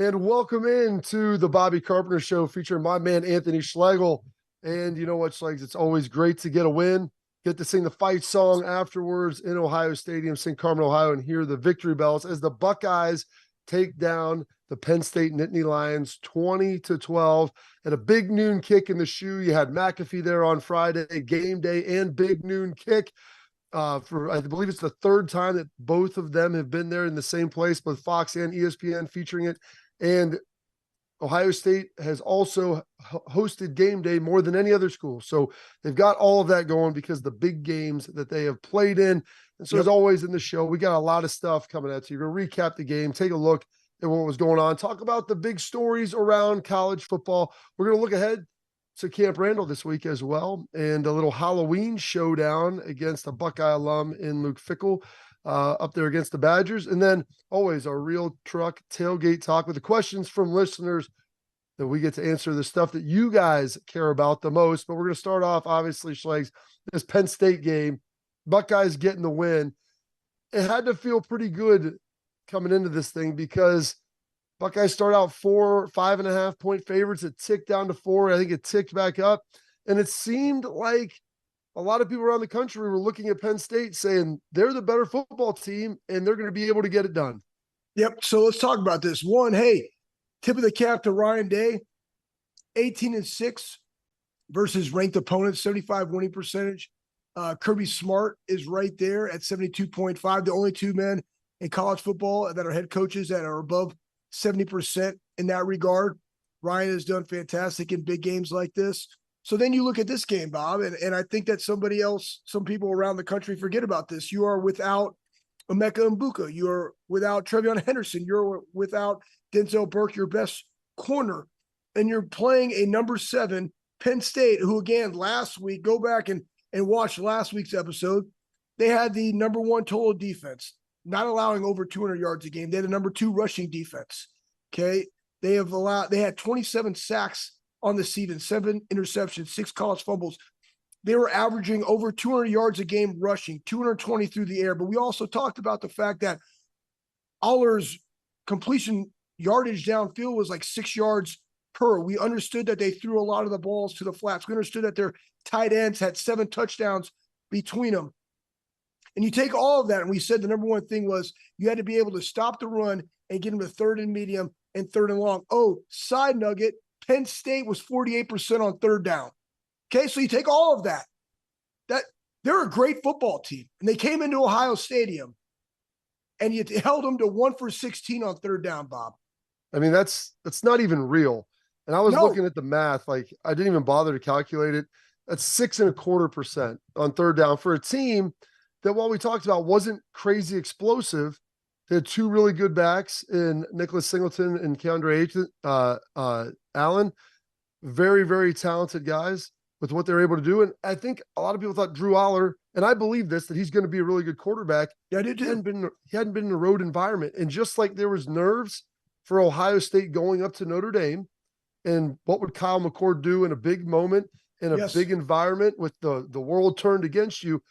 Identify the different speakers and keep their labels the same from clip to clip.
Speaker 1: And welcome in to the Bobby Carpenter Show featuring my man, Anthony Schlegel. And you know what, Schlegs, it's always great to get a win, get to sing the fight song afterwards in Ohio Stadium, St. Carmen, Ohio, and hear the victory bells as the Buckeyes take down the Penn State Nittany Lions 20-12 at a big noon kick in the shoe. You had McAfee there on Friday, game day and big noon kick. For I believe it's the third time that both of them have been there in the same place, both Fox and ESPN featuring it. And Ohio State has also hosted game day more than any other school. So they've got all of that going because the big games that they have played in. And so as always in the show, we got a lot of stuff coming at you. We're going to recap the game, take a look at what was going on, talk about the big stories around college football. We're going to look ahead to Camp Randall this week as well, and a little Halloween showdown against a Buckeye alum in Luke Fickell up there against the Badgers. And then always our real truck tailgate talk with the questions from listeners that we get to answer, the stuff that you guys care about the most. But we're going to start off, obviously, Schlegs, this Penn State game, Buckeyes getting the win. It had to feel pretty good coming into this thing because Buckeyes start out 5.5 point favorites. It ticked down to 4. I think it ticked back up. And it seemed like a lot of people around the country were looking at Penn State saying they're the better football team and they're going to be able to get it done.
Speaker 2: Yep. So let's talk about this. One, hey, tip of the cap to Ryan Day, 18-6 versus ranked opponents, 75 winning percentage. Kirby Smart is right there at 72.5. The only two men in college football that are head coaches that are above 70% in that regard. Ryan has done fantastic in big games like this. So then you look at this game, Bob, and I think that some people around the country forget about this. You are without Emeka Mbuka. You're without Trevion Henderson. You're without Denzel Burke, your best corner. And you're playing a number 7 Penn State, who, again, last week, go back and watch last week's episode, they had the number 1 total defense, not allowing over 200 yards a game. They had the number 2 rushing defense. Okay. They had 27 sacks on the season, 7 interceptions, 6 college fumbles. They were averaging over 200 yards a game rushing, 220 through the air. But we also talked about the fact that Aller's completion yardage downfield was like 6 yards per. We understood that they threw a lot of the balls to the flats. We understood that their tight ends had 7 touchdowns between them. And you take all of that, and we said the number 1 thing was you had to be able to stop the run and get them to 3rd and medium and 3rd and long. Oh, side nugget, Penn State was 48% on 3rd down. Okay, so you take all of that. They're a great football team, and they came into Ohio Stadium, and you held them to 1 for 16 on 3rd down, Bob.
Speaker 1: I mean, that's not even real. And I was looking at the math, like I didn't even bother to calculate it. That's 6.25% on 3rd down for a team that, while we talked about, wasn't crazy explosive. They had 2 really good backs in Nicholas Singleton and Keandre Allen. Very, very talented guys with what they're able to do. And I think a lot of people thought Drew Aller, and I believe this, that he's going to be a really good quarterback.
Speaker 2: Yeah, I did too.
Speaker 1: He hadn't been in a road environment. And just like there was nerves for Ohio State going up to Notre Dame, and what would Kyle McCord do in a big moment, in a big environment with the world turned against you,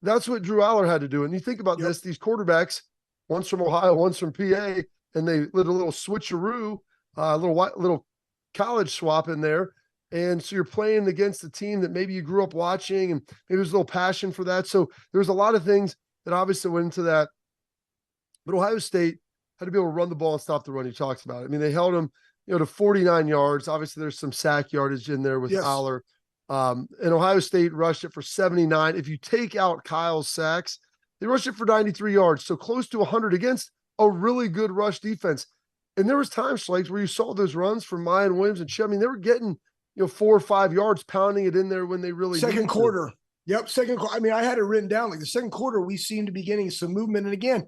Speaker 1: that's what Drew Aller had to do. And you think about this, these quarterbacks, one's from Ohio, one's from PA, and they did a little switcheroo, little college swap in there. And so you're playing against a team that maybe you grew up watching, and maybe there's a little passion for that. So there's a lot of things that obviously went into that. But Ohio State had to be able to run the ball and stop the run. He talks about it. I mean, they held him, to 49 yards. Obviously, there's some sack yardage in there with Aller. And Ohio State rushed it for 79. If you take out Kyle's sacks, they rushed it for 93 yards. So close to 100 against a really good rush defense. And there was times, Schlegs, where you saw those runs from Mayan Williams and Chet. I mean, they were getting, 4 or 5 yards, pounding it in there when they really
Speaker 2: second quarter. Yep, second quarter. I mean, I had it written down. Like the second quarter, we seemed to be getting some movement. And again,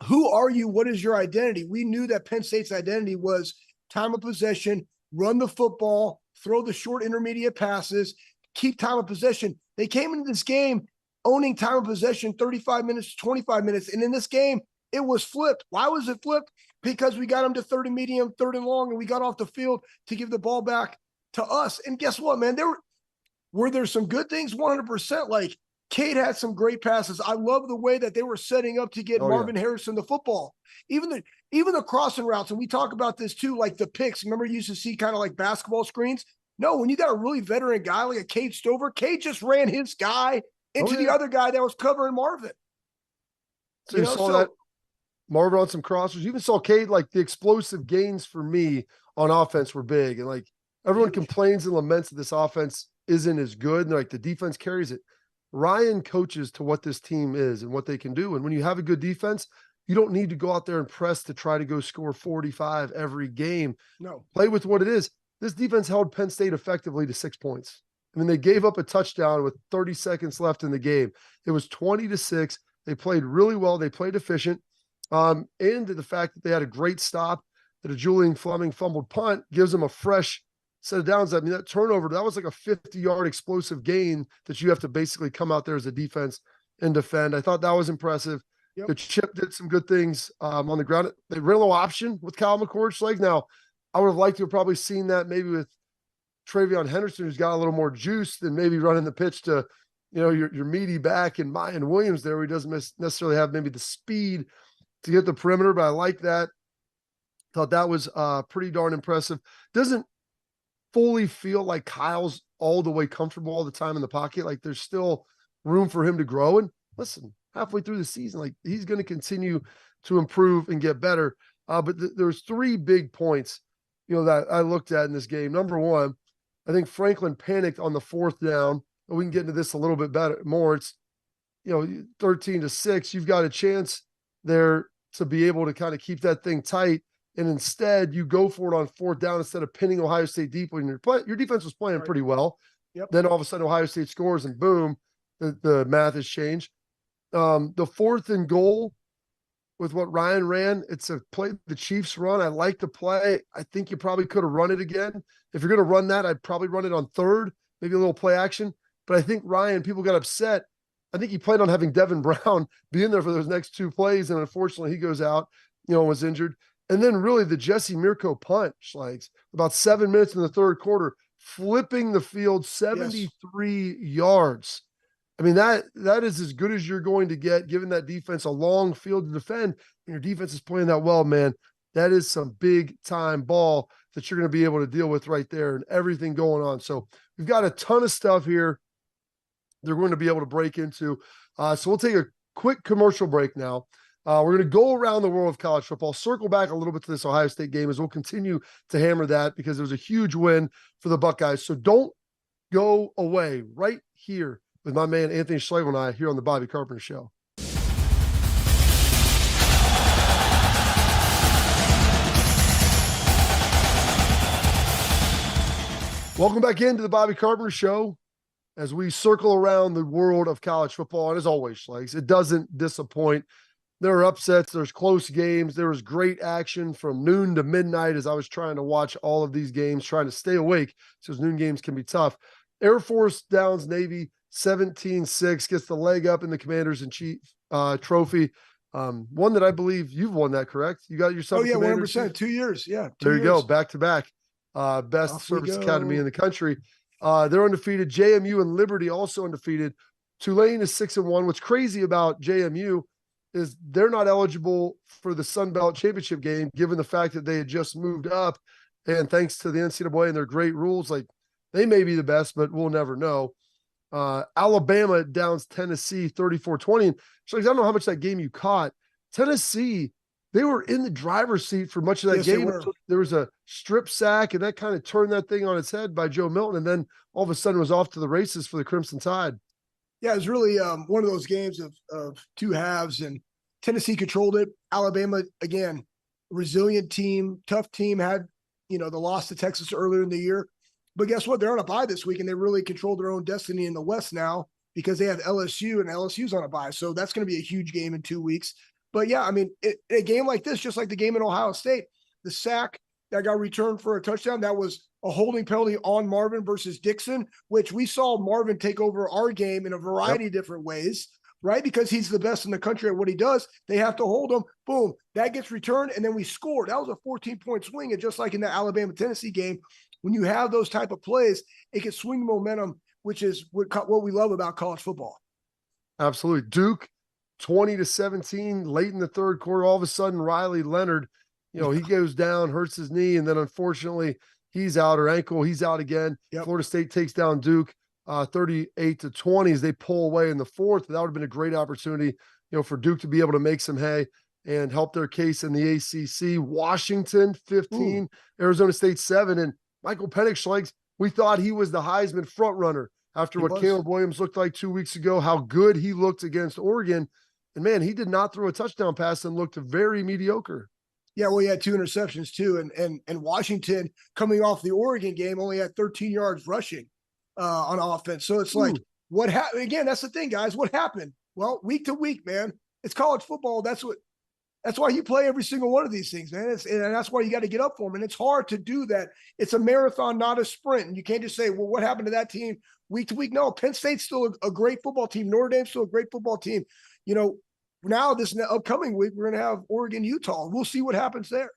Speaker 2: who are you? What is your identity? We knew that Penn State's identity was time of possession, run the football, throw the short intermediate passes, keep time of possession. They came into this game owning time of possession 35 minutes to 25 minutes. And in this game, it was flipped. Why was it flipped? Because we got them to 3rd and medium, 3rd and long, and we got off the field to give the ball back to us. And guess what, man? Were there some good things? 100%. Like Cade had some great passes. I love the way that they were setting up to get Marvin Harrison the football. Even the crossing routes, and we talk about this too, like the picks. Remember, you used to see kind of like basketball screens. No, when you got a really veteran guy like a Cade Stover, Cade just ran his guy into the other guy that was covering Marvin.
Speaker 1: So you saw that Marvin on some crossers. You even saw Cade, like the explosive gains for me on offense were big. And like everyone complains and laments that this offense isn't as good. And like the defense carries it. Ryan coaches to what this team is and what they can do. And when you have a good defense, you don't need to go out there and press to try to go score 45 every game.
Speaker 2: No.
Speaker 1: Play with what it is. This defense held Penn State effectively to 6 points. I mean, they gave up a touchdown with 30 seconds left in the game. It was 20-6. They played really well. They played efficient. And the fact that they had a great stop, that a Julian Fleming fumbled punt gives them a fresh set of downs. I mean, that turnover, that was like a 50-yard explosive gain that you have to basically come out there as a defense and defend. I thought that was impressive.
Speaker 2: Yep.
Speaker 1: The Chip did some good things on the ground. They ran a little option with Kyle McCord. Schlegel. Now, I would have liked to have probably seen that maybe with Travion Henderson, who's got a little more juice than maybe running the pitch to, your meaty back and Mayan Williams there, where he doesn't necessarily have maybe the speed to get the perimeter, but I like that. Thought that was pretty darn impressive. Doesn't fully feel like Kyle's all the way comfortable all the time in the pocket. Like there's still room for him to grow. And listen, halfway through the season, like he's going to continue to improve and get better. But there's 3 big points, that I looked at in this game. Number one, I think Franklin panicked on the 4th down. And we can get into this a little bit more. It's, 13-6. You've got a chance there to be able to kind of keep that thing tight. And instead you go for it on 4th down instead of pinning Ohio State deep when your defense was playing pretty well.
Speaker 2: Yep.
Speaker 1: Then all of a sudden Ohio State scores and boom, the math has changed. The 4th and goal with what Ryan ran, it's a play the Chiefs run. I like the play. I think you probably could have run it again. If you're going to run that, I'd probably run it on 3rd, maybe a little play action. But I think Ryan, people got upset. I think he planned on having Devin Brown be in there for those next 2 plays. And unfortunately he goes out, was injured. And then really the Jesse Mirko punt, Schlegs, about 7 minutes in the 3rd quarter, flipping the field 73 yards. I mean, that is as good as you're going to get, giving that defense a long field to defend. And your defense is playing that well, man. That is some big time ball that you're going to be able to deal with right there and everything going on. So we've got a ton of stuff here they're going to be able to break into. So we'll take a quick commercial break now. We're going to go around the world of college football, circle back a little bit to this Ohio State game as we'll continue to hammer that because it was a huge win for the Buckeyes. So don't go away right here with my man Anthony Schlegel and I here on the Bobby Carpenter Show. Welcome back into the Bobby Carpenter Show as we circle around the world of college football. And as always, Schlegs, it doesn't disappoint. There are upsets. There's close games. There was great action from noon to midnight as I was trying to watch all of these games, trying to stay awake because noon games can be tough. Air Force downs Navy 17-6, gets the leg up in the Commanders-in-Chief trophy. One that I believe you've won that, correct? You got yourself.
Speaker 2: Oh, yeah, 100%. 2 years. Yeah.
Speaker 1: There you go. Back to back. Best
Speaker 2: Off
Speaker 1: service academy in the country. They're undefeated. JMU and Liberty also undefeated. Tulane is 6-1. What's crazy about JMU is they're not eligible for the Sun Belt Championship game, given the fact that they had just moved up. And thanks to the NCAA and their great rules, like they may be the best, but we'll never know. Alabama downs Tennessee 34-20. So I don't know how much that game you caught. Tennessee, they were in the driver's seat for much of that game. There was a strip sack, and that kind of turned that thing on its head by Joe Milton. And then all of a sudden it was off to the races for the Crimson Tide.
Speaker 2: Yeah, it was really one of those games of 2 halves, and Tennessee controlled it. Alabama, again, resilient team, tough team, had, the loss to Texas earlier in the year. But guess what? They're on a bye this week, and they really control their own destiny in the West now because they have LSU, and LSU's on a bye. So that's going to be a huge game in 2 weeks. But, yeah, I mean, a game like this, just like the game in Ohio State, the sack that got returned for a touchdown, that was a holding penalty on Marvin versus Dixon, which we saw Marvin take over our game in a variety of different ways, right? Because he's the best in the country at what he does. They have to hold him. Boom. That gets returned, and then we scored. That was a 14-point swing. And just like in the Alabama-Tennessee game, when you have those type of plays, it can swing the momentum, which is what we love about college football.
Speaker 1: Absolutely. Duke, 20-17, late in the third quarter. All of a sudden, Riley Leonard, he goes down, hurts his knee, and then unfortunately he's out, or ankle, he's out again.
Speaker 2: Yep.
Speaker 1: Florida State takes down Duke 38-20 as they pull away in the fourth. That would have been a great opportunity, for Duke to be able to make some hay and help their case in the ACC. Washington, 15, Arizona State, 7. And Michael Penix Schlegel, we thought he was the Heisman front runner after what Caleb Williams looked like 2 weeks ago, how good he looked against Oregon. And man, he did not throw a touchdown pass and looked very mediocre.
Speaker 2: Yeah, well, he had 2 interceptions too. And Washington, coming off the Oregon game, only had 13 yards rushing on offense. So it's like, what happened? Again, that's the thing, guys. What happened? Well, week to week, man. It's college football. That's why you play every single one of these things, man. And that's why you got to get up for them. And it's hard to do that. It's a marathon, not a sprint. And you can't just say, well, what happened to that team week to week? No, Penn State's still a great football team. Notre Dame's still a great football team. Now this upcoming week, we're going to have Oregon, Utah. We'll see what happens there.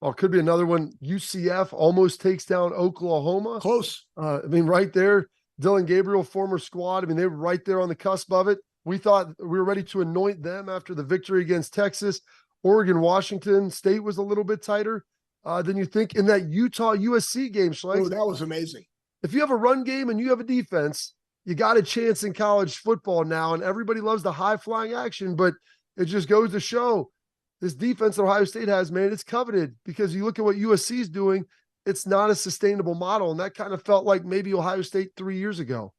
Speaker 1: Well, it could be another one. UCF almost takes down Oklahoma.
Speaker 2: Close.
Speaker 1: Right there. Dylan Gabriel, former squad. They were right there on the cusp of it. We thought we were ready to anoint them after the victory against Texas. Oregon, Washington State was a little bit tighter than you think. In that Utah-USC game, Schlegel.
Speaker 2: Oh, that was amazing.
Speaker 1: If you have a run game and you have a defense, you got a chance in college football now, and everybody loves the high-flying action, but it just goes to show this defense that Ohio State has, man, it's coveted because you look at what USC is doing, it's not a sustainable model, and that kind of felt like maybe Ohio State 3 years ago.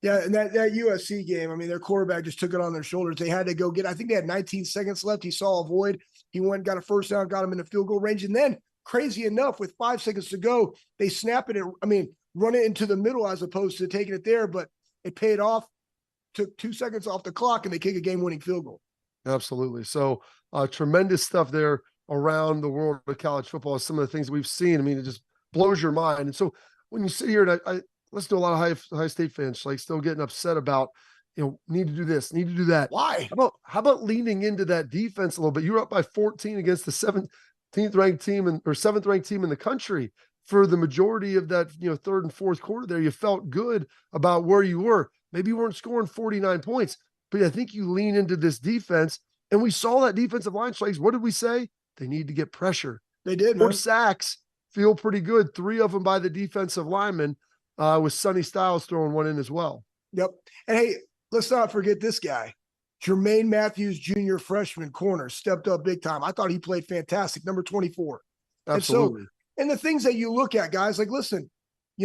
Speaker 2: Yeah, and that USC game, their quarterback just took it on their shoulders. They had to go I think they had 19 seconds left. He saw a void. He went and got a first down, got him in the field goal range, and then, crazy enough, with 5 seconds to go, they snap it, run it into the middle as opposed to taking it there, but it paid off, took 2 seconds off the clock, and they kick a game-winning field goal. Absolutely.
Speaker 1: So tremendous stuff there around the world of college football. Some of the things we've seen, it just blows your mind. And so when you sit here, and I listen to a lot of Ohio State fans, still getting upset about, need to do this, need to do that.
Speaker 2: Why?
Speaker 1: How about leaning into that defense a little bit? You were up by 14 against the 17th ranked team or 7th ranked team in the country. For the majority of that, third and fourth quarter there, you felt good about where you were. Maybe you weren't scoring 49 points, but I think you lean into this defense, and we saw that defensive line, Schlegel. What did we say? They need to get pressure.
Speaker 2: They did.
Speaker 1: 4 sacks feel pretty good. 3 of them by the defensive lineman, with Sonny Styles throwing one in as well.
Speaker 2: Yep. And hey, let's not forget this guy. Jermaine Matthews, junior freshman corner, stepped up big time. I thought he played fantastic. Number 24.
Speaker 1: Absolutely.
Speaker 2: And the things that you look at, guys, listen, I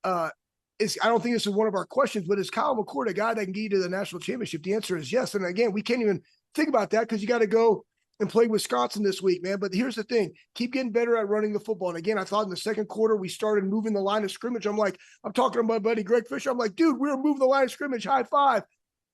Speaker 2: don't think this is one of our questions, but is Kyle McCord a guy that can get you to the national championship? The answer is yes. And again, we can't even think about that because you got to go and play Wisconsin this week, man. But here's the thing. Keep getting better at running the football. And again, I thought in the second quarter, we started moving the line of scrimmage. I'm talking to my buddy Greg Fisher. I'm like, dude, we're moving the line of scrimmage, high five,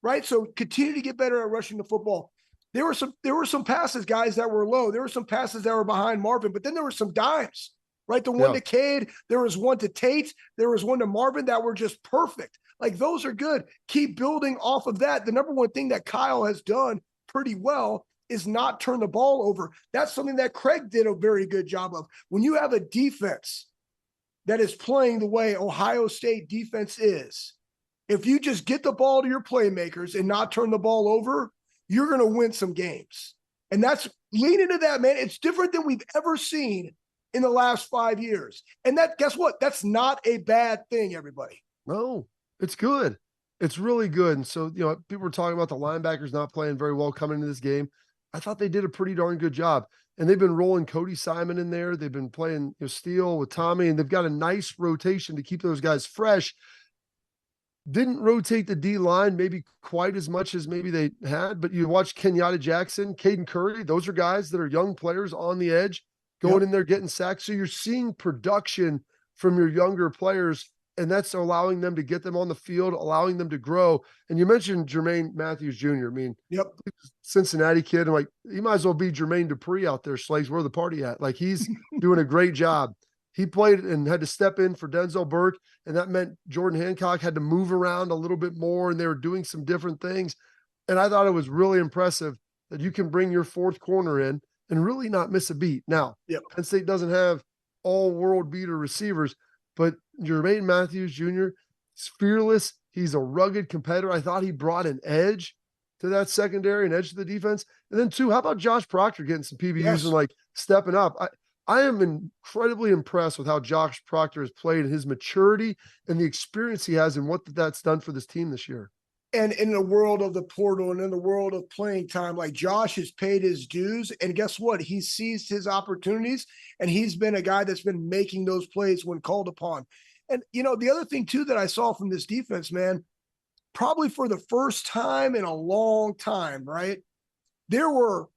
Speaker 2: right? So continue to get better at rushing the football. There were some passes, guys, that were low. There were some passes that were behind Marvin, but then there were some dimes, right? The one to Cade, there was one to Tate, there was one to Marvin that were just perfect. Those are good. Keep building off of that. The number one thing that Kyle has done pretty well is not turn the ball over. That's something that Craig did a very good job of. When you have a defense that is playing the way Ohio State defense is, if you just get the ball to your playmakers and not turn the ball over, you're going to win some games. And that's lean into that, man. It's different than we've ever seen in the last 5 years. And that, guess what? That's not a bad thing, everybody.
Speaker 1: No, it's good. It's really good. And so, people were talking about the linebackers not playing very well coming into this game. I thought they did a pretty darn good job. And they've been rolling Cody Simon in there. They've been playing Steele with Tommy, and they've got a nice rotation to keep those guys fresh. Didn't rotate the D-line maybe quite as much as maybe they had, but you watch Kenyatta Jackson, Caden Curry, those are guys that are young players on the edge, going in there getting sacked. So you're seeing production from your younger players, and that's allowing them to get them on the field, allowing them to grow. And you mentioned Jermaine Matthews Jr. Cincinnati kid, and he might as well be Jermaine Dupree out there, Slaves. Where the party at? He's doing a great job. He played and had to step in for Denzel Burke, and that meant Jordan Hancock had to move around a little bit more, and they were doing some different things. And I thought it was really impressive that you can bring your fourth corner in and really not miss a beat. Now, Penn State doesn't have all world beater receivers, but Jermaine Matthews Jr. is fearless. He's a rugged competitor. I thought he brought an edge to that secondary, an edge to the defense. And then 2, how about Josh Proctor getting some PBUs
Speaker 2: Yes.
Speaker 1: and like stepping up? I am incredibly impressed with how Josh Proctor has played and his maturity and the experience he has and what that's done for this team this year.
Speaker 2: And in the world of the portal and in the world of playing time, like Josh has paid his dues. And guess what? He seized his opportunities, and he's been a guy that's been making those plays when called upon. And, you know, the other thing, too, that I saw from this defense, man, probably for the first time in a long time, right? There were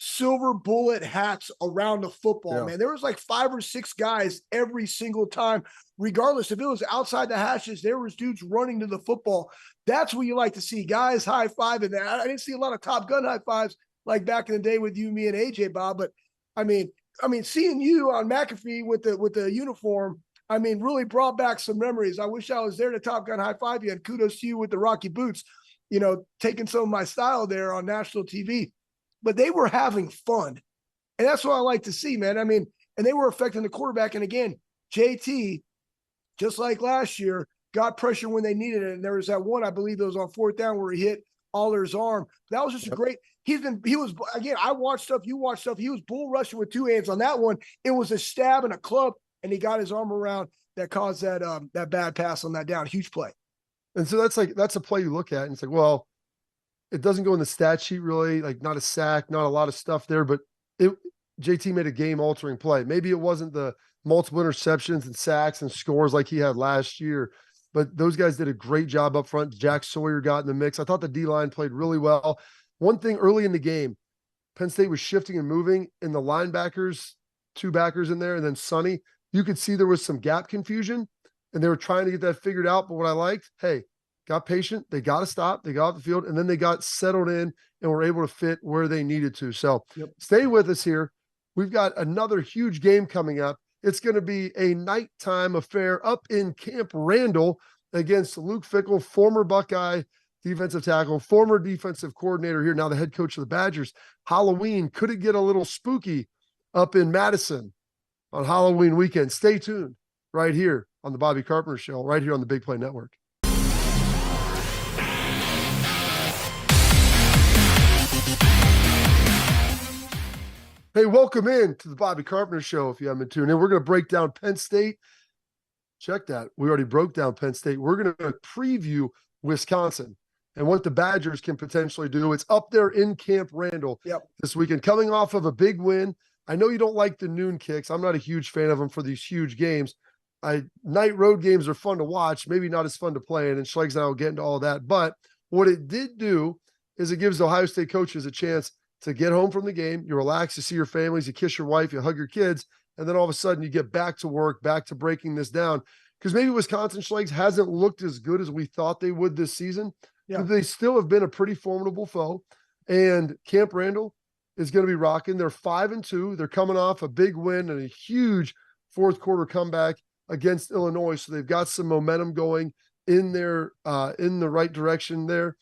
Speaker 2: silver bullet hats around the football, man. There was like 5 or 6 guys every single time, regardless if it was outside the hashes, there was dudes running to the football. That's what you like to see, guys high-fiving that. I didn't see a lot of Top Gun high fives like back in the day with you, me, and AJ, Bob. But I mean, seeing you on McAfee with the uniform, I mean, really brought back some memories. I wish I was there to Top Gun high five you, and kudos to you with the Rocky boots, you know, taking some of my style there on national TV. But they were having fun. And that's what I like to see, man. I mean, and they were affecting the quarterback. And again, JT, just like last year, got pressure when they needed it. And there was that one, I believe it was on 4th down, where he hit Aller's arm. That was just a great, he was, again, I watched stuff, you watched stuff. He was bull rushing with 2 hands on that one. It was a stab and a club, and he got his arm around that caused that bad pass on that down. Huge play.
Speaker 1: And so that's a play you look at and it's like, well, it doesn't go in the stat sheet really, like not a sack, not a lot of stuff there, but JT made a game altering play. Maybe it wasn't the multiple interceptions and sacks and scores like he had last year, but those guys did a great job up front. Jack Sawyer got in the mix. I thought the D-line played really well. One thing early in the game, Penn State was shifting and moving, and the linebackers, 2 backers in there, and then Sonny, you could see there was some gap confusion, and they were trying to get that figured out. But what I liked, hey, got patient. They got to stop. They got off the field, and then they got settled in and were able to fit where they needed to. So Stay with us here. We've got another huge game coming up. It's going to be a nighttime affair up in Camp Randall against Luke Fickell, former Buckeye defensive tackle, former defensive coordinator here, now the head coach of the Badgers. Halloween, could it get a little spooky up in Madison on Halloween weekend? Stay tuned right here on the Bobby Carpenter Show, right here on the Big Play Network. Hey, welcome in to the Bobby Carpenter Show. If you haven't been tuned in, we're going to break down Penn State. Check that. We already broke down Penn State. We're going to preview Wisconsin and what the Badgers can potentially do. It's up there in Camp Randall this weekend, coming off of a big win. I know you don't like the noon kicks. I'm not a huge fan of them for these huge games. Night road games are fun to watch, maybe not as fun to play in, and Schlegel and I will get into all that. But what it did do is it gives Ohio State coaches a chance to get home from the game. You relax, you see your families, you kiss your wife, you hug your kids, and then all of a sudden you get back to work, back to breaking this down. Because maybe Wisconsin Schlegel hasn't looked as good as we thought they would this season. But they still have been a pretty formidable foe. And Camp Randall is going to be rocking. They're 5-2. They're coming off a big win and a huge 4th quarter comeback against Illinois. So they've got some momentum going in their in the right direction there.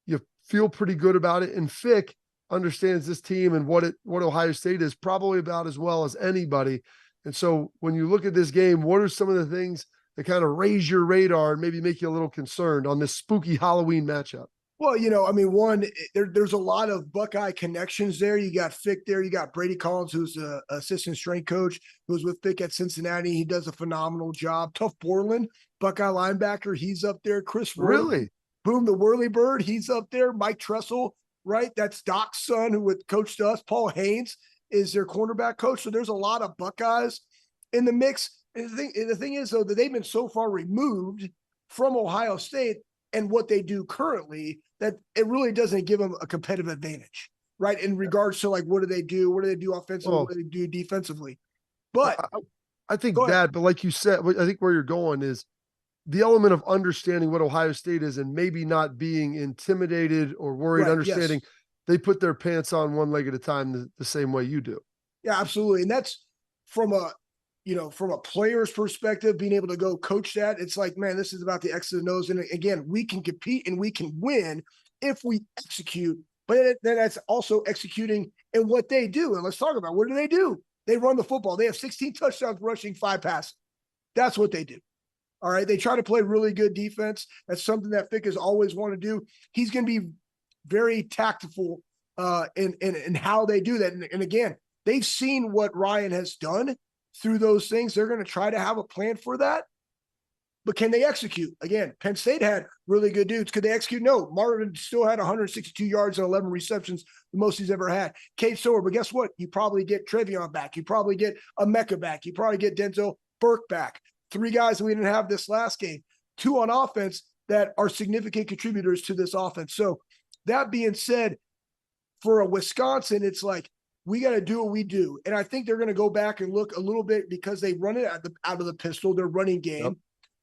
Speaker 1: You feel pretty good about it. And Fick understands this team and what Ohio State is probably about as well as anybody. And so when you look at this game, what are some of the things that kind of raise your radar and maybe make you a little concerned on this spooky Halloween matchup?
Speaker 2: Well, you know, I mean, one, there's a lot of Buckeye connections there. You got Fick there. You got Brady Collins, who's the assistant strength coach, who was with Fick at Cincinnati. He does a phenomenal job. Tough Borland, Buckeye linebacker, he's up there. Chris
Speaker 1: Really?
Speaker 2: Boom, the Whirly Bird, he's up there. Mike Tressel, right? That's Doc's son who would coached us. Paul Haynes is their cornerback coach. So there's a lot of Buckeyes in the mix. And the thing is, though, that they've been so far removed from Ohio State and what they do currently that it really doesn't give them a competitive advantage, right? In regards to like, what do they do? What do they do offensively? What do they do defensively? But
Speaker 1: I think that, but like you said, I think where you're going is the element of understanding what Ohio State is and maybe not being intimidated or worried, understanding they put their pants on one leg at a time the same way you do.
Speaker 2: Yeah, absolutely. And that's from a player's perspective, being able to go coach that. It's like, man, this is about the X's and O's. And again, we can compete and we can win if we execute, but then that's also executing in what they do. And let's talk about, what do? They run the football. They have 16 touchdowns rushing, 5 passing. That's what they do. All right. They try to play really good defense. That's something that Fick has always wanted to do. He's going to be very tactful in how they do that. And again, they've seen what Ryan has done through those things. They're going to try to have a plan for that. But can they execute? Again, Penn State had really good dudes. Could they execute? No. Marvin still had 162 yards and 11 receptions, the most he's ever had. Cade Stover, but guess what? You probably get Trevion back. You probably get Emeka back. You probably get Denzel Burke back. 3 guys that we didn't have this last game. 2 on offense that are significant contributors to this offense. So that being said, for a Wisconsin, it's like, we got to do what we do. And I think they're going to go back and look a little bit because they run it out of the pistol, their running game. Yep.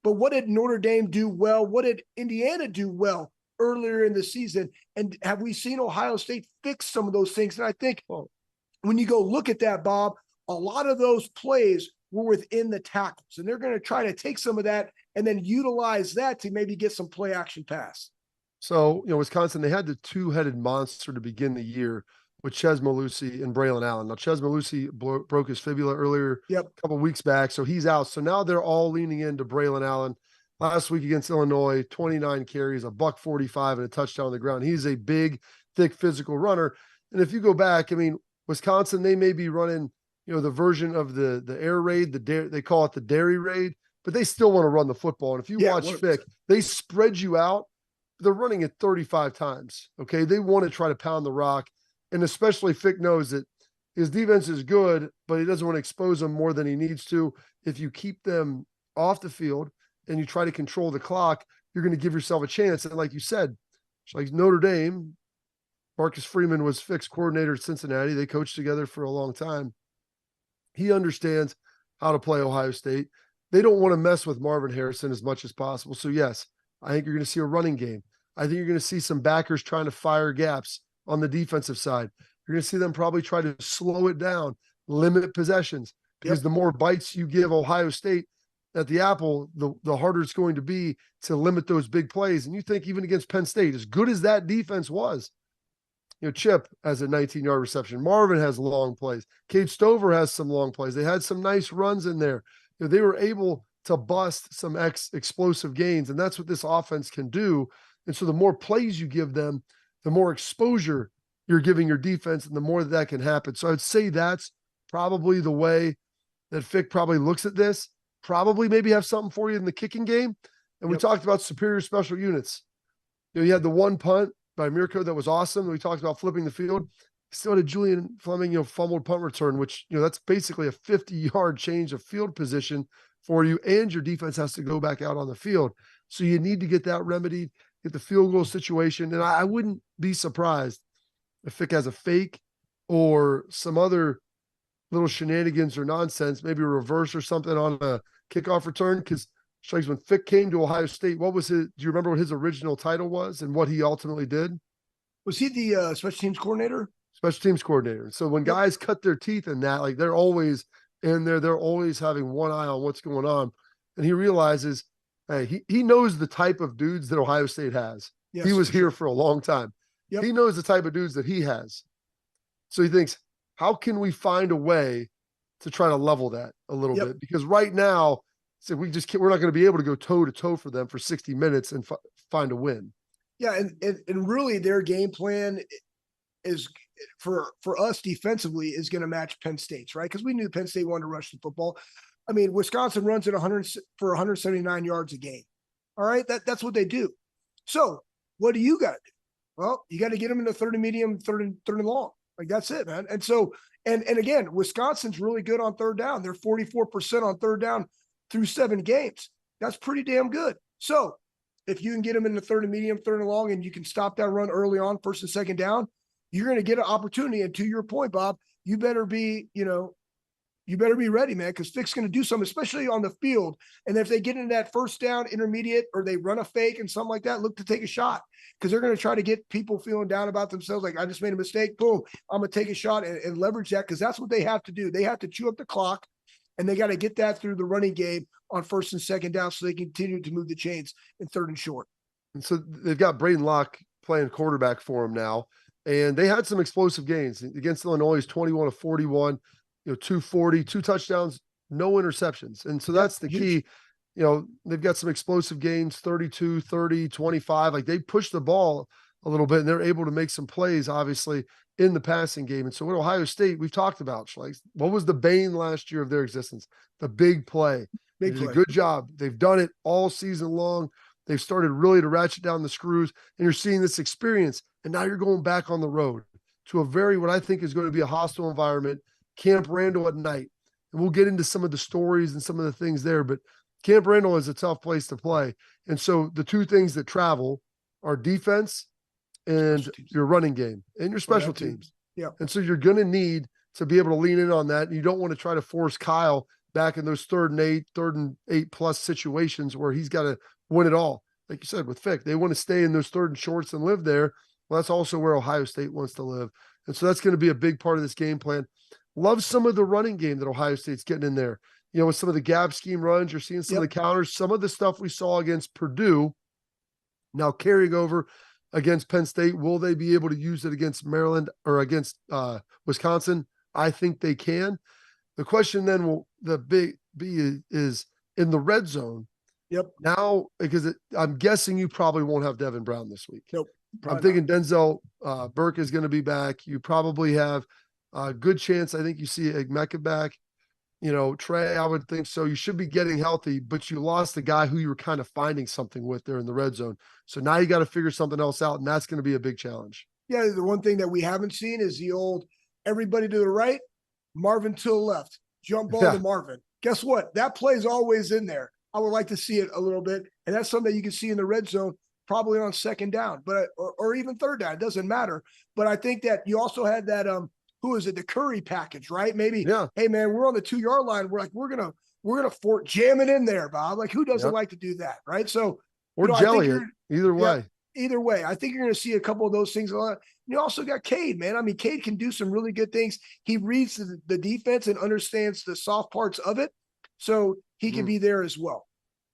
Speaker 2: But what did Notre Dame do well? What did Indiana do well earlier in the season? And have we seen Ohio State fix some of those things? And I think when you go look at that, Bob, a lot of those plays were within the tackles. And they're going to try to take some of that and then utilize that to maybe get some play action pass.
Speaker 1: So, Wisconsin, they had the 2-headed monster to begin the year with Ches Malusi and Braylon Allen. Now, Ches Malusi broke his fibula earlier, a couple weeks back, so he's out. So now they're all leaning into Braylon Allen. Last week against Illinois, 29 carries, a $145 and a touchdown on the ground. He's a big, thick, physical runner. And if you go back, Wisconsin, they may be running, the version of the air raid, they call it the dairy raid, but they still want to run the football. And if you watch Fick, they spread you out. They're running it 35 times. Okay, they want to try to pound the rock. And especially Fick knows that his defense is good, but he doesn't want to expose them more than he needs to. If you keep them off the field and you try to control the clock, you're going to give yourself a chance. And like you said, like Notre Dame, Marcus Freeman was Fick's coordinator at Cincinnati. They coached together for a long time. He understands how to play Ohio State. They don't want to mess with Marvin Harrison as much as possible. So yes, I think you're going to see a running game. I think you're going to see some backers trying to fire gaps on the defensive side. You're going to see them probably try to slow it down, limit possessions, because the more bites you give Ohio State at the apple, the harder it's going to be to limit those big plays. And you think even against Penn State, as good as that defense was, Chip has a 19-yard reception. Marvin has long plays. Cade Stover has some long plays. They had some nice runs in there. They were able to bust some explosive gains, and that's what this offense can do. And so the more plays you give them, the more exposure you're giving your defense and the more that can happen. So I'd say that's probably the way that Fick probably looks at this. Probably maybe have something for you in the kicking game. And we talked about superior special units. You had the one punt by Mirko that was awesome. We talked about flipping the field. Still had Julian Fleming, fumbled punt return, which, that's basically a 50-yard change of field position for you, and your defense has to go back out on the field. So you need to get that remedied, get the field goal situation. And I wouldn't be surprised if Fick has a fake or some other little shenanigans or nonsense, maybe a reverse or something on a kickoff return. Because when Fick came to Ohio State, what was his? Do you remember what his original title was and what he ultimately did?
Speaker 2: Was he the special teams coordinator?
Speaker 1: Special teams coordinator. So when guys cut their teeth in that, like they're always in there, they're always having one eye on what's going on. And he realizes, hey, he knows the type of dudes that Ohio State has. Yes, he was here for a long time. He knows the type of dudes that he has. So he thinks, how can we find a way to try to level that a little bit? Because right now, so we're not going to be able to go toe to toe for them for 60 minutes and find a win.
Speaker 2: Yeah. And really their game plan is for us defensively is going to match Penn State's, right? Because we knew Penn State wanted to rush the football. Wisconsin runs at 179 yards a game. All right. That's what they do. So what do you got to do? Well, you got to get them in the third and medium, third and long. Like that's it, man. And so, and again, Wisconsin's really good on third down. They're 44% on third down through 7 games. That's pretty damn good. So if you can get them in the third and medium, third and long, and you can stop that run early on, first and second down, you're going to get an opportunity. And to your point, Bob, you better be ready, man, because Fick's going to do something, especially on the field. And if they get into that first down, intermediate, or they run a fake and something like that, look to take a shot, because they're going to try to get people feeling down about themselves. Like, I just made a mistake. Boom, I'm going to take a shot and leverage that, because that's what they have to do. They have to chew up the clock, and they got to get that through the running game on first and second down so they continue to move the chains in third and short.
Speaker 1: And so they've got Braden Locke playing quarterback for them now. And they had some explosive gains against Illinois, 21 of 41, 240, 2 touchdowns, no interceptions. And so that's the key. they've got some explosive games, 32, 30, 25. Like they push the ball a little bit and they're able to make some plays, obviously, in the passing game. And so at Ohio State, we've talked about, like, what was the bane last year of their existence? The big play. They did a good job. They've done it all season long. They've started really to ratchet down the screws, and you're seeing this experience. And now you're going back on the road to a very, what I think is going to be a hostile environment, Camp Randall at night. And we'll get into some of the stories and some of the things there, but Camp Randall is a tough place to play. And so the two things that travel are defense and your running game and your special teams.
Speaker 2: Yeah.
Speaker 1: And so you're going to need to be able to lean in on that. And you don't want to try to force Kyle back in those 3rd and 8 plus situations where he's got to win it all. Like you said, with Fick, they want to stay in those 3rd and shorts and live there. Well, that's also where Ohio State wants to live. And so that's going to be a big part of this game plan. Love some of the running game that Ohio State's getting in there. With some of the gap scheme runs, you're seeing some of the counters, some of the stuff we saw against Purdue. Now carrying over against Penn State, will they be able to use it against Maryland or against Wisconsin? I think they can. The question then will be is in the red zone.
Speaker 2: Yep.
Speaker 1: Now, because I'm guessing you probably won't have Devin Brown this week.
Speaker 2: Nope.
Speaker 1: I'm thinking not. Denzel Burke is going to be back. You probably have a good chance. I think you see Egmeka back. Trey, I would think so. You should be getting healthy, but you lost the guy who you were kind of finding something with there in the red zone. So now you got to figure something else out, and that's going to be a big challenge.
Speaker 2: Yeah, the one thing that we haven't seen is the old everybody to the right, Marvin to the left, jump ball to Marvin. Guess what? That play is always in there. I would like to see it a little bit, and that's something that you can see in the red zone, probably on 2nd down, but or even 3rd down. It doesn't matter. But I think that you also had that who is it? The Curry package, right? Maybe.
Speaker 1: Yeah.
Speaker 2: Hey man, we're on the 2-yard line. We're like we're gonna jam it in there, Bob. Like who doesn't like to do that, right? So
Speaker 1: or jelly it either way.
Speaker 2: Either way, I think you're going to see a couple of those things a lot. You also got Cade, man. I mean, Cade can do some really good things. He reads the defense and understands the soft parts of it, so he can be there as well.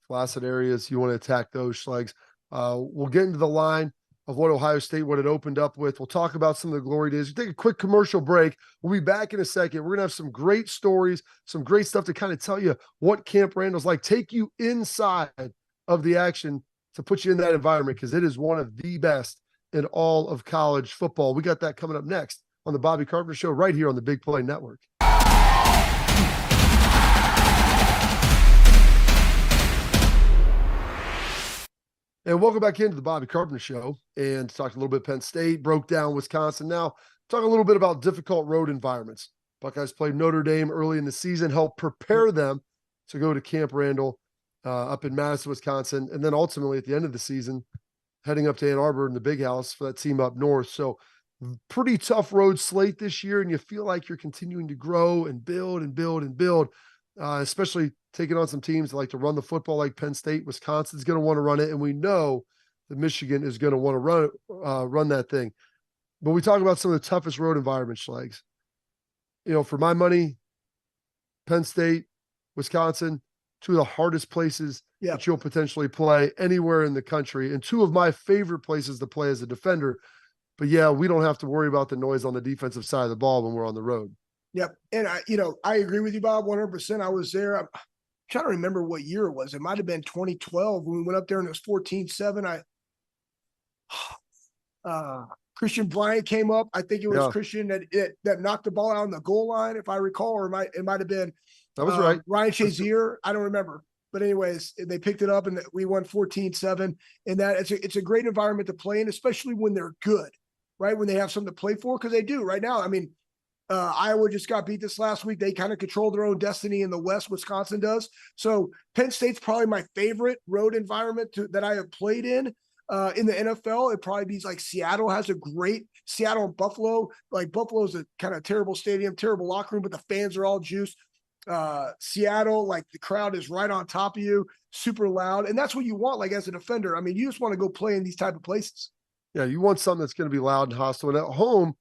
Speaker 1: Flaccid areas, you want to attack those, Schlegs. We'll get into the line of what Ohio State, what it opened up with. We'll talk about some of the glory days. We'll take a quick commercial break. We'll be back in a second. We're going to have some great stories, some great stuff to kind of tell you what Camp Randall's like, take you inside of the action to put you in that environment, because it is one of the best in all of college football. We got that coming up next on the Bobby Carpenter Show right here on the Big Play Network. And welcome back into the Bobby Carpenter Show, and talked a little bit Penn State, broke down Wisconsin. Now talk a little bit about difficult road environments. Buckeyes played Notre Dame early in the season, helped prepare them to go to Camp Randall up in Madison, Wisconsin, and then ultimately at the end of the season, heading up to Ann Arbor in the Big House for that team up north. So pretty tough road slate this year, and you feel like you're continuing to grow and build and build and build, especially taking on some teams that like to run the football like Penn State. Wisconsin's going to want to run it, and we know that Michigan is going to want to run that thing. But we talk about some of the toughest road environments, Schlegs. For my money, Penn State, Wisconsin, two of the hardest places that you'll potentially play anywhere in the country, and two of my favorite places to play as a defender. But yeah, we don't have to worry about the noise on the defensive side of the ball when we're on the road.
Speaker 2: Yep. And I agree with you, Bob, 100%. I was there. I'm trying to remember what year it was. It might've been 2012 when we went up there and it was 14-7. Christian Bryant came up. I think it was Christian that knocked the ball out on the goal line, if I recall, or it might've been,
Speaker 1: that was right.
Speaker 2: Ryan Shazier. I don't remember. But anyways, they picked it up and we won 14-7. And that it's a great environment to play in, especially when they're good, right? When they have something to play for, because they do right now. I mean, Iowa just got beat this last week. They kind of control their own destiny in the West. Wisconsin does. So Penn State's probably my favorite road environment that I have played in the NFL. It probably be like Seattle has a great Seattle and Buffalo. Like Buffalo's a kind of terrible stadium, terrible locker room, but the fans are all juiced. Seattle, like the crowd is right on top of you, super loud. And that's what you want, like as a defender. I mean, you just want to go play in these type of places.
Speaker 1: Yeah, you want something that's going to be loud and hostile. And at home,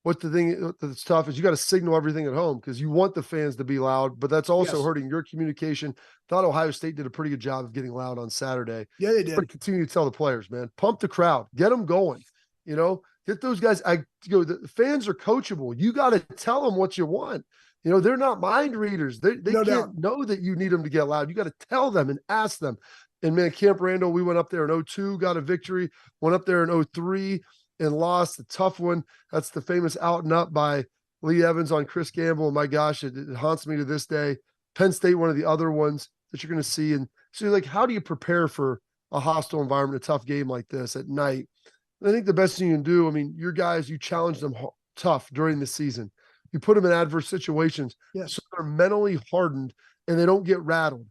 Speaker 1: what the thing that's tough is you got to signal everything at home because you want the fans to be loud, but that's also hurting your communication. Thought Ohio State did a pretty good job of getting loud on Saturday.
Speaker 2: Yeah, they did.
Speaker 1: But continue to tell the players, man, pump the crowd, get them going, get those guys. The fans are coachable. You got to tell them what you want. You know, they're not mind readers. They
Speaker 2: No doubt.
Speaker 1: can't know that you need them to get loud. You got to tell them and ask them. And man, Camp Randall, we went up there in 02, got a victory, went up there in 03 and lost a tough one. That's the famous out and up by Lee Evans on Chris Gamble. And my gosh, it haunts me to this day. Penn State, one of the other ones that you're going to see. And so you're like, how do you prepare for a hostile environment, a tough game like this at night? I think the best thing you can do, I mean, your guys, you challenge them tough during the season. You put them in adverse situations.
Speaker 2: Yes.
Speaker 1: So they're mentally hardened and they don't get rattled.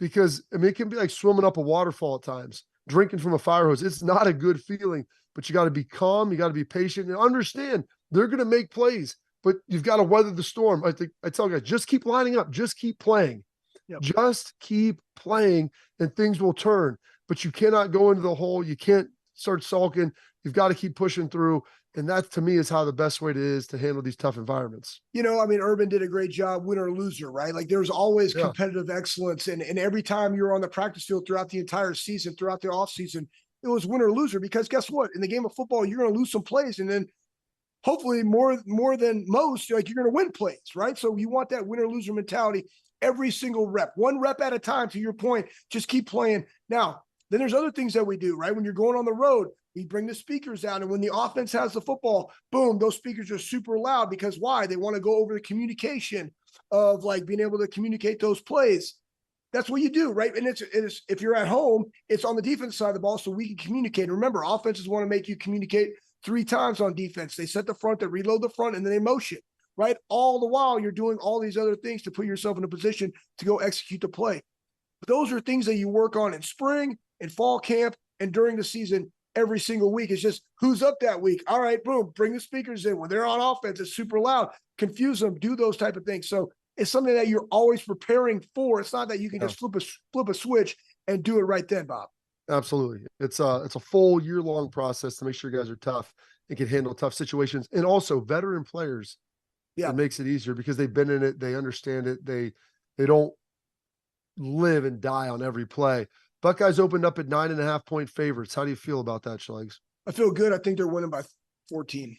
Speaker 1: Because, I mean, it can be like swimming up a waterfall at times, drinking from a fire hose. It's not a good feeling, but you got to be calm. You got to be patient and understand they're going to make plays, but you've got to weather the storm. I tell guys, just keep lining up. Just keep playing.
Speaker 2: Yep.
Speaker 1: Just keep playing and things will turn. But you cannot go into the hole. You can't start sulking. You've got to keep pushing through. And that, to me, is how the best way is to handle these tough environments.
Speaker 2: You know, I mean, Urban did a great job, winner or loser, right? Like there's always competitive excellence. And every time you're on the practice field throughout the entire season, throughout the offseason, it was winner or loser. Because guess what? In the game of football, you're going to lose some plays. And then hopefully more than most, like you're going to win plays, right? So you want that winner loser mentality every single rep, one rep at a time, to your point. Just keep playing. Now, then there's other things that we do, right? When you're going on the road, we bring the speakers out. And when the offense has the football, boom, those speakers are super loud. Because why? They want to go over the communication of like being able to communicate those plays. That's what you do, right? And it's if you're at home, it's on the defense side of the ball so we can communicate. And remember, offenses want to make you communicate 3 times on defense. They set the front, they reload the front, and then they motion, right? All the while, you're doing all these other things to put yourself in a position to go execute the play. But those are things that you work on in spring, in fall camp, and during the season every single week. It's just who's up that week. All right, boom, bring the speakers in. When they're on offense, it's super loud. Confuse them, do those type of things. So it's something that you're always preparing for. It's not that you can just flip a switch and do it right then, Bob.
Speaker 1: Absolutely. It's a full year-long process to make sure guys are tough and can handle tough situations. And also veteran players, it makes it easier because they've been in it, they understand it, they don't live and die on every play. Buckeyes opened up at 9.5-point favorites. How do you feel about that, Schlegs?
Speaker 2: I feel good. I think they're winning by 14,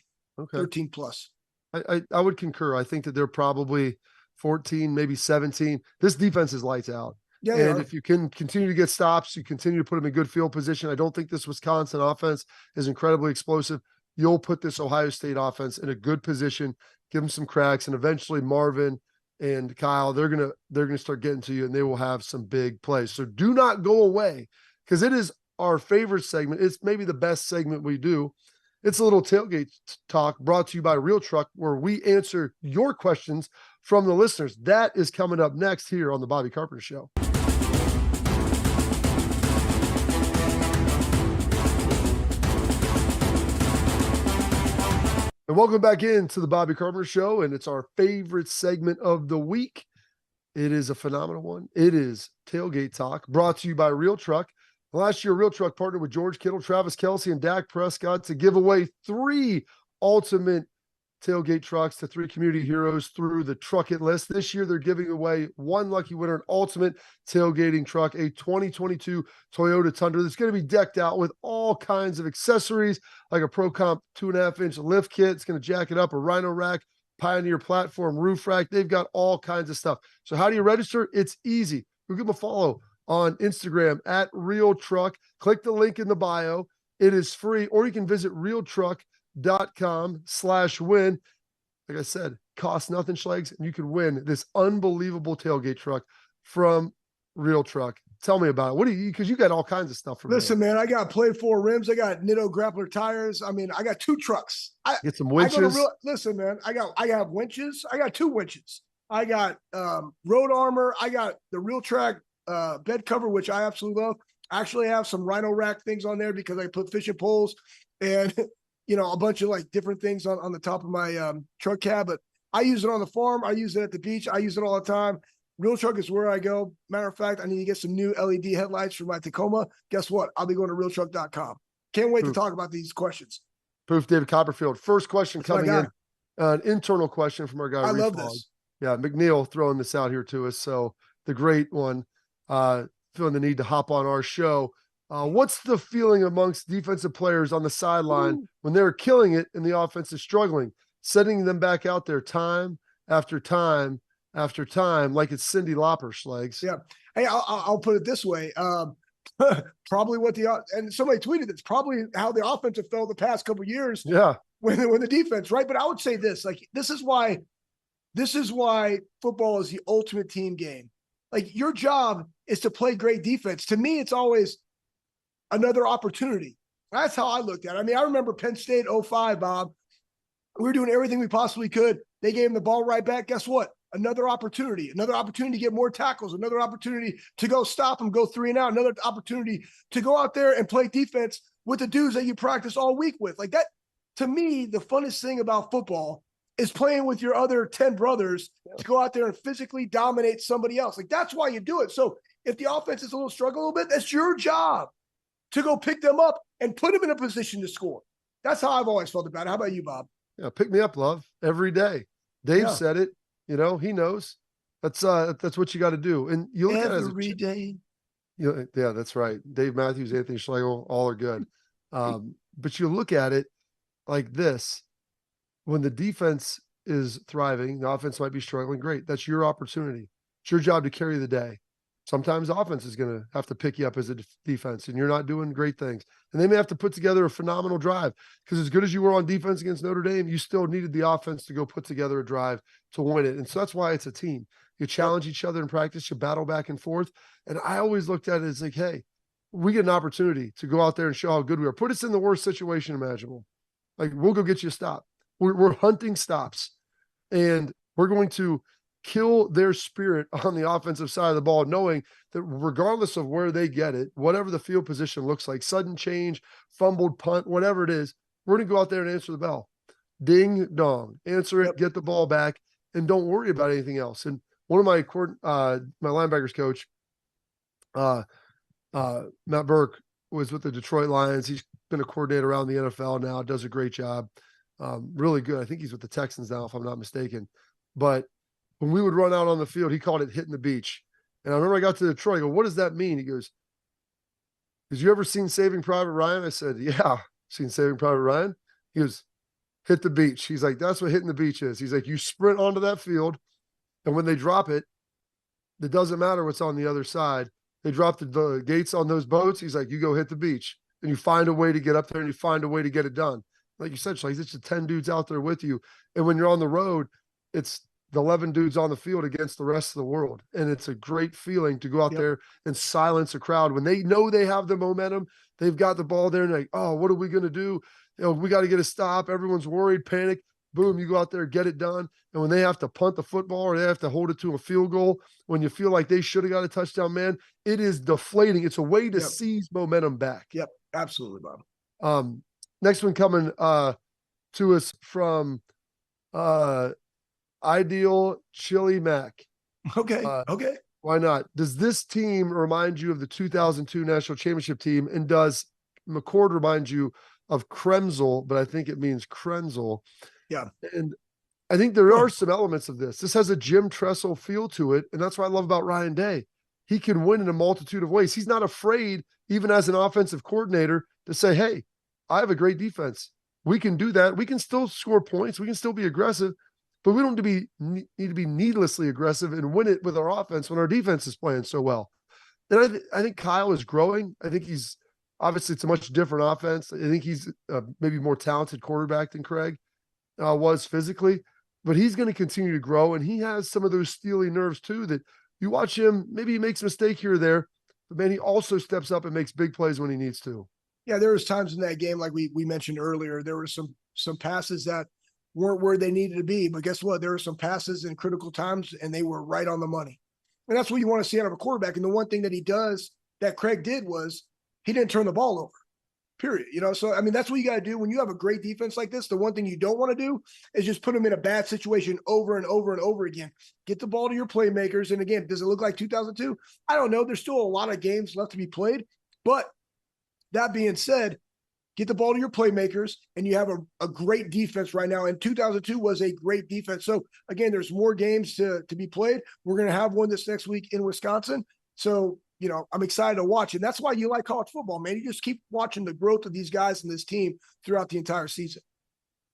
Speaker 2: 13 plus.
Speaker 1: I would concur. I think that they're probably 14, maybe 17. This defense is lights out.
Speaker 2: Yeah,
Speaker 1: and if you can continue to get stops, you continue to put them in good field position. I don't think this Wisconsin offense is incredibly explosive. You'll put this Ohio State offense in a good position, give them some cracks, and eventually Marvin and Kyle, they're gonna start getting to you, and they will have some big plays. So do not go away, because it is our favorite segment. It's maybe the best segment we do. It's a little tailgate talk brought to you by Real Truck, where we answer your questions from the listeners. That is coming up next here on the Bobby Carpenter Show. And welcome back into the Bobby Carpenter Show, and it's our favorite segment of the week. It is a phenomenal one. It is Tailgate Talk, brought to you by Real Truck. Last year, Real Truck partnered with George Kittle, Travis Kelce, and Dak Prescott to give away 3 ultimate tailgate trucks to 3 community heroes through the Truck It list. This year, they're giving away 1 lucky winner, an ultimate tailgating truck, a 2022 Toyota Tundra that's going to be decked out with all kinds of accessories, like a Pro Comp 2.5-inch lift kit. It's going to jack it up, a Rhino rack, Pioneer platform, roof rack. They've got all kinds of stuff. So how do you register? It's easy. Go give them a follow on Instagram at Real Truck. Click the link in the bio. It is free, or you can visit realtruck.com/win. Like I said, costs nothing, Schlegs, and you can win this unbelievable tailgate truck from Real Truck. Tell me about it. What do you, because you got all kinds of stuff from
Speaker 2: Listen, man, I got Play 4 rims. I got Nitto grappler tires. I mean, I got 2 trucks.
Speaker 1: Get some winches.
Speaker 2: Listen, man, I got winches. I got 2 winches. I got road armor. I got the Real Track bed cover, which I absolutely love. I actually have some Rhino rack things on there because I put fishing poles and a bunch of like different things on the top of my truck cab. But I use it on the farm. I use it at the beach. I use it all the time. Real Truck is where I go. Matter of fact, I need to get some new LED headlights for my Tacoma. Guess what? I'll be going to realtruck.com. Can't wait to talk about these questions.
Speaker 1: Proof David Copperfield. First question coming in, an internal question from our guy.
Speaker 2: I love this.
Speaker 1: Yeah, McNeil throwing this out here to us. So the great one, feeling the need to hop on our show. What's the feeling amongst defensive players on the sideline when they're killing it and the offense is struggling, setting them back out there time after time after time, like it's Cyndi Lauper, Schlegs.
Speaker 2: Yeah. Hey, I'll put it this way. Probably what and somebody tweeted it's probably how the offensive felt the past couple of years.
Speaker 1: Yeah.
Speaker 2: When the defense, right? But I would say this, like, this is why football is the ultimate team game. Like, your job is to play great defense. To me, it's always another opportunity. That's how I looked at it. I mean, I remember Penn State 05, Bob. We were doing everything we possibly could. They gave him the ball right back. Guess what? Another opportunity to get more tackles, another opportunity to go stop them, go 3 and out, another opportunity to go out there and play defense with the dudes that you practice all week with. Like that, to me, the funnest thing about football is playing with your other 10 brothers to go out there and physically dominate somebody else. Like, that's why you do it. So if the offense is a little struggle a little bit, that's your job to go pick them up and put them in a position to score. That's how I've always felt about it. How about you, Bob?
Speaker 1: Yeah, pick me up, love, every day. Dave said it. You know, he knows. That's what you got to do. And you look at it
Speaker 2: every day.
Speaker 1: Yeah, that's right. Dave Matthews, Anthony Schlegel, all are good. But you look at it like this: when the defense is thriving, the offense might be struggling. Great, that's your opportunity. It's your job to carry the day. Sometimes the offense is going to have to pick you up as a defense, and you're not doing great things. And they may have to put together a phenomenal drive, because as good as you were on defense against Notre Dame, you still needed the offense to go put together a drive to win it. And so that's why it's a team. You challenge each other in practice, you battle back and forth. And I always looked at it as like, hey, we get an opportunity to go out there and show how good we are. Put us in the worst situation imaginable. Like, we'll go get you a stop. We're hunting stops, and we're going to kill their spirit on the offensive side of the ball, knowing that regardless of where they get it, whatever the field position looks like, sudden change, fumbled punt, whatever it is, we're going to go out there and answer the bell. Ding dong, answer it, get the ball back, and don't worry about anything else. And one of my linebackers coach, Matt Burke, was with the Detroit Lions. He's been a coordinator around the NFL now, does a great job. Really good. I think he's with the Texans now, if I'm not mistaken. But when we would run out on the field, he called it hitting the beach. And I remember I got to Detroit. I go, what does that mean? He goes, "Have you ever seen Saving Private Ryan?" I said, "Yeah, seen Saving Private Ryan." He goes, "Hit the beach." He's like, "That's what hitting the beach is." He's like, "You sprint onto that field, and when they drop it, it doesn't matter what's on the other side. They drop the gates on those boats." He's like, "You go hit the beach, and you find a way to get up there, and you find a way to get it done." Like you said, like, it's just 10 dudes out there with you. And when you're on the road, it's the 11 dudes on the field against the rest of the world. And it's a great feeling to go out there and silence a crowd when they know they have the momentum. They've got the ball there and like, oh, what are we going to do? You know, we got to get a stop. Everyone's worried, panic. Boom, you go out there, get it done. And when they have to punt the football or they have to hold it to a field goal, when you feel like they should have got a touchdown, man, it is deflating. It's a way to seize momentum back.
Speaker 2: Yep, absolutely, Bob.
Speaker 1: Next one coming to us from Ideal Chili Mac.
Speaker 2: Okay.
Speaker 1: Why not? Does this team remind you of the 2002 national championship team? And does McCord remind you of Kremzel? But I think it means Krenzel.
Speaker 2: Yeah.
Speaker 1: And I think there are some elements of this. This has a Jim Tressel feel to it. And that's what I love about Ryan Day. He can win in a multitude of ways. He's not afraid, even as an offensive coordinator, to say, hey, I have a great defense. We can do that. We can still score points. We can still be aggressive. But we don't need to be needlessly aggressive and win it with our offense when our defense is playing so well. And I think Kyle is growing. I think he's obviously, it's a much different offense. I think he's maybe more talented quarterback than Craig was physically, but he's going to continue to grow. And he has some of those steely nerves too, that you watch him, maybe he makes a mistake here or there, but man, he also steps up and makes big plays when he needs to.
Speaker 2: Yeah, there was times in that game, like we mentioned earlier, there were some passes that weren't where they needed to be. But guess what? There were some passes in critical times, and they were right on the money. And that's what you want to see out of a quarterback. And the one thing that he does, that Craig did, was he didn't turn the ball over, period. You know, so, I mean, that's what you got to do. When you have a great defense like this, the one thing you don't want to do is just put them in a bad situation over and over and over again. Get the ball to your playmakers. And again, does it look like 2002? I don't know. There's still a lot of games left to be played. But that being said, get the ball to your playmakers, and you have a great defense right now. And 2002 was a great defense. So, again, there's more games to be played. We're going to have one this next week in Wisconsin. So, you know, I'm excited to watch. And that's why you like college football, man. You just keep watching the growth of these guys and this team throughout the entire season.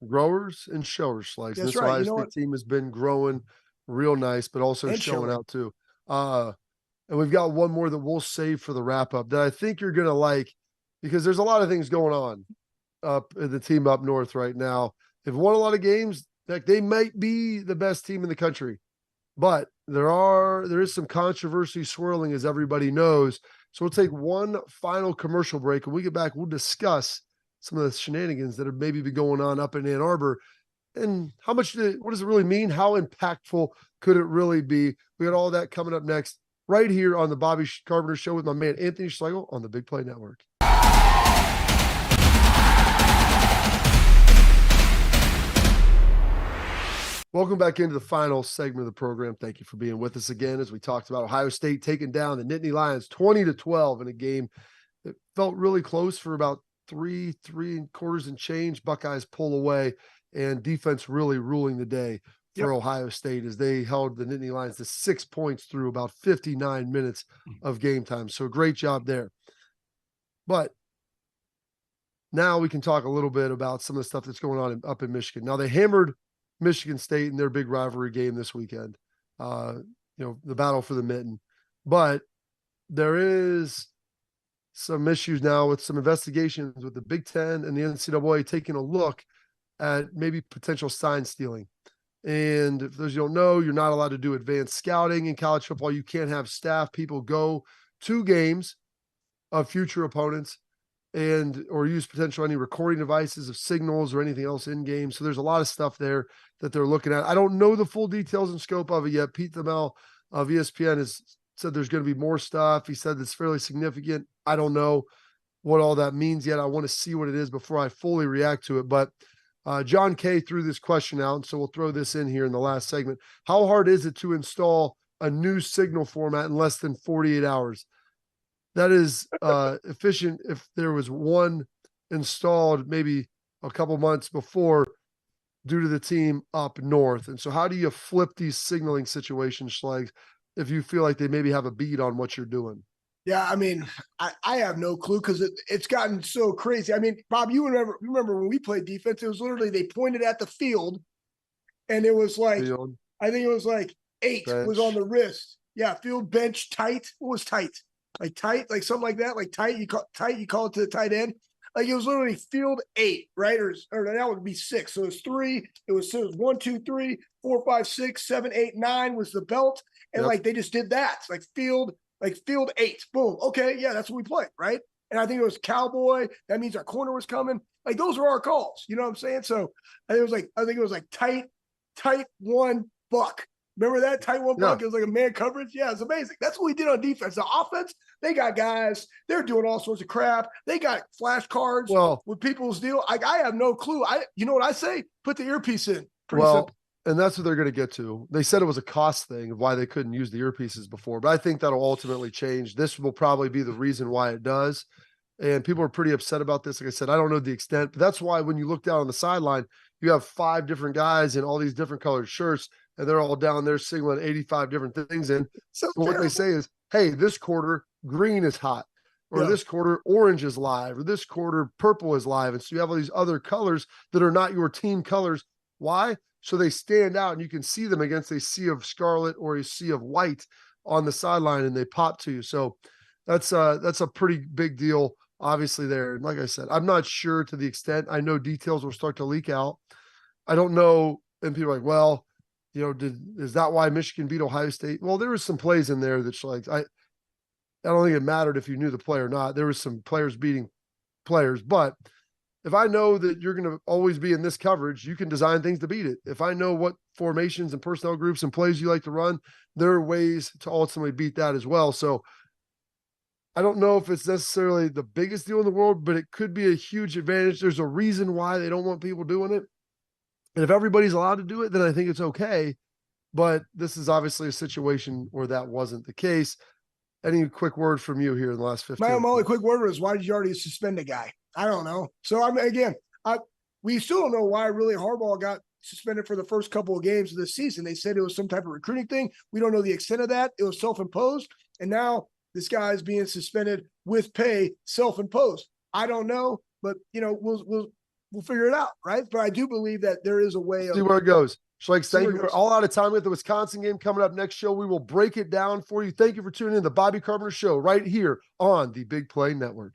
Speaker 1: Growers and showers, like
Speaker 2: that's
Speaker 1: this
Speaker 2: right.
Speaker 1: Ohio State team has been growing real nice, but also
Speaker 2: And
Speaker 1: showing
Speaker 2: chilling.
Speaker 1: out too. And we've got one more that we'll save for the wrap up that I think you're going to like, because there's a lot of things going on up in the team up north right now. They've won a lot of games. Like, they might be the best team in the country, but there is some controversy swirling, as everybody knows. So we'll take one final commercial break. When we get back, we'll discuss some of the shenanigans that have maybe been going on up in Ann Arbor, and what does it really mean? How impactful could it really be? We got all that coming up next, right here on the Bobby Carpenter Show with my man Anthony Schlegel on the Big Play Network. Welcome back into the final segment of the program. Thank you for being with us again as we talked about Ohio State taking down the Nittany Lions 20-12 in a game that felt really close for about three quarters and change. Buckeyes pull away, and defense really ruling the day for Ohio State as they held the Nittany Lions to 6 points through about 59 minutes of game time. So great job there. But now we can talk a little bit about some of the stuff that's going on up in Michigan. Now, they hammered Michigan State in their big rivalry game this weekend, the battle for the mitten. But there is some issues now with some investigations with the Big Ten and the NCAA taking a look at maybe potential sign stealing. And if those you don't know, you're not allowed to do advanced scouting in college football. You can't have staff people go to games of future opponents or use potential any recording devices of signals or anything else in game. So there's a lot of stuff there that they're looking at. I don't know the full details and scope of it yet. Pete Thamel of ESPN has said there's going to be more stuff. He said it's fairly significant. I don't know what all that means yet. I want to see what it is before I fully react to it. But John K threw this question out, and so we'll throw this in here in the last segment. How hard is it to install a new signal format in less than 48 hours? That is efficient if there was one installed maybe a couple months before due to the team up north. And so how do you flip these signaling situations, Schlegel, if you feel like they maybe have a beat on what you're doing?
Speaker 2: Yeah, I mean, I have no clue because it's gotten so crazy. I mean, Bob, you remember when we played defense, it was literally they pointed at the field and it was like, field. I think it was like 8 bench. Was on the wrist. Yeah, field, bench, tight. What was tight? Like tight, like something like that, like tight, you call it to the tight end. Like it was literally field 8, right? Or that would be 6. So it was 3, it was 1, 2, 3, 4, 5, 6, 7, 8, 9 was the belt. And like they just did that. Like field 8. Boom. Okay, yeah, that's what we played, right? And I think it was cowboy. That means our corner was coming. Like those were our calls. You know what I'm saying? So I think it was like tight 1 buck. Remember that tight 1 buck? It was like a man coverage. Yeah, it's amazing. That's what we did on defense. The offense, they got guys. They're doing all sorts of crap. They got flashcards with people's deal. I have no clue. You know what I say? Put the earpiece in. Pretty simple.
Speaker 1: And that's what they're going to get to. They said it was a cost thing of why they couldn't use the earpieces before, but I think that'll ultimately change. This will probably be the reason why it does. And people are pretty upset about this. Like I said, I don't know the extent, but that's why when you look down on the sideline, you have 5 different guys in all these different colored shirts, and they're all down there signaling 85 different things in. So what they say is, hey, this quarter green is hot, or this quarter orange is live, or this quarter purple is live. And so you have all these other colors that are not your team colors. Why? So they stand out and you can see them against a sea of scarlet or a sea of white on the sideline, and they pop to you. So that's a pretty big deal, obviously, there. And like I said, I'm not sure to the extent. I know details will start to leak out. I don't know. And people are like, well, is that why Michigan beat Ohio State? Well, there was some plays in there that's like, I don't think it mattered if you knew the play or not. There was some players beating players, but if I know that you're going to always be in this coverage, you can design things to beat it. If I know what formations and personnel groups and plays you like to run, there are ways to ultimately beat that as well. So I don't know if it's necessarily the biggest deal in the world, but it could be a huge advantage. There's a reason why they don't want people doing it. And if everybody's allowed to do it, then I think it's okay. But this is obviously a situation where that wasn't the case. Any quick word from you here in the last 15?
Speaker 2: My only quick word was, why did you already suspend a guy? I don't know. So I mean, again, we still don't know why really Harbaugh got suspended for the first couple of games of this season. They said it was some type of recruiting thing. We don't know the extent of that. It was self-imposed. And now this guy is being suspended with pay, self-imposed. I don't know, but we'll we'll figure it out, right? But I do believe that there is a way of
Speaker 1: See where it goes. Schlegel,
Speaker 2: See
Speaker 1: thank
Speaker 2: where
Speaker 1: you.
Speaker 2: it
Speaker 1: We're
Speaker 2: goes.
Speaker 1: all out of time with the Wisconsin game coming up next show. We will break it down for you. Thank you for tuning in to the Bobby Carpenter Show right here on the Big Play Network.